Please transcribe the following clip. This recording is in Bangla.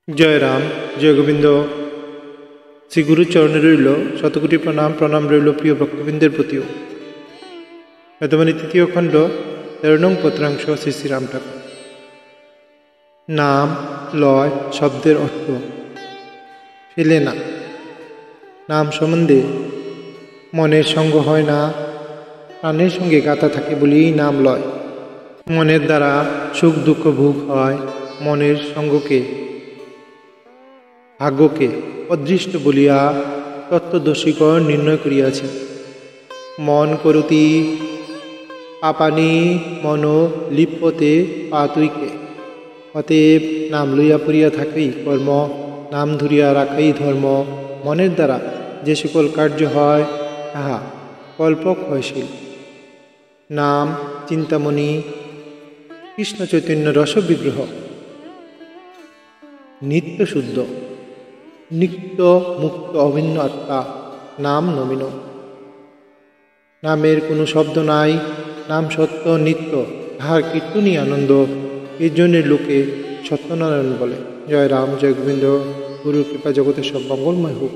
জয় রাম, জয় গোবিন্দ। শ্রী গুরুর চরণে রইল শতকোটি প্রণাম। প্রণাম রইল প্রিয় ভক্তবৃন্দের প্রতিও। বেদবাণী তৃতীয় খণ্ড 13 নং পত্রাংশ শ্রী শ্রীরাম ঠাকুর। নাম লয় শব্দের অর্থ ফেলে না। নাম সম্বন্ধে মনের সঙ্গ হয় না, প্রাণের সঙ্গে গাথা থাকে বলেই নাম লয়। মনের দ্বারা সুখ দুঃখ ভোগ হয়। মনের সঙ্গকে ভাগ্যকে অদৃষ্ট বলিয়া তত্ত্বদর্শিগণ নির্ণয় করিয়াছেন। মন করতি পাপানি মন লিপ্যতে পাতুইকে। অতএব নাম লইয়া পড়িয়া থাকাই কর্ম, নাম ধরিয়া রাখাই ধর্ম। মনের দ্বারা যে সকল কার্য হয় তাহা কল্পক্ষয়শীল। নাম চিন্তামণি, কৃষ্ণ চৈতন্য রসবিগ্রহ, নিত্য শুদ্ধ, নিত্য মুক্ত অভিন্ন আত্মা নাম নবীন। নামের কোনো শব্দ নাই, নাম সত্য নিত্য, তাহার কীর্তনই আনন্দ। এই জন্যের লোকে সত্যনারায়ণ বলে। জয় রাম, জয় গোবিন্দ। গুরুর কৃপা জগতের সব মঙ্গলময় হোক।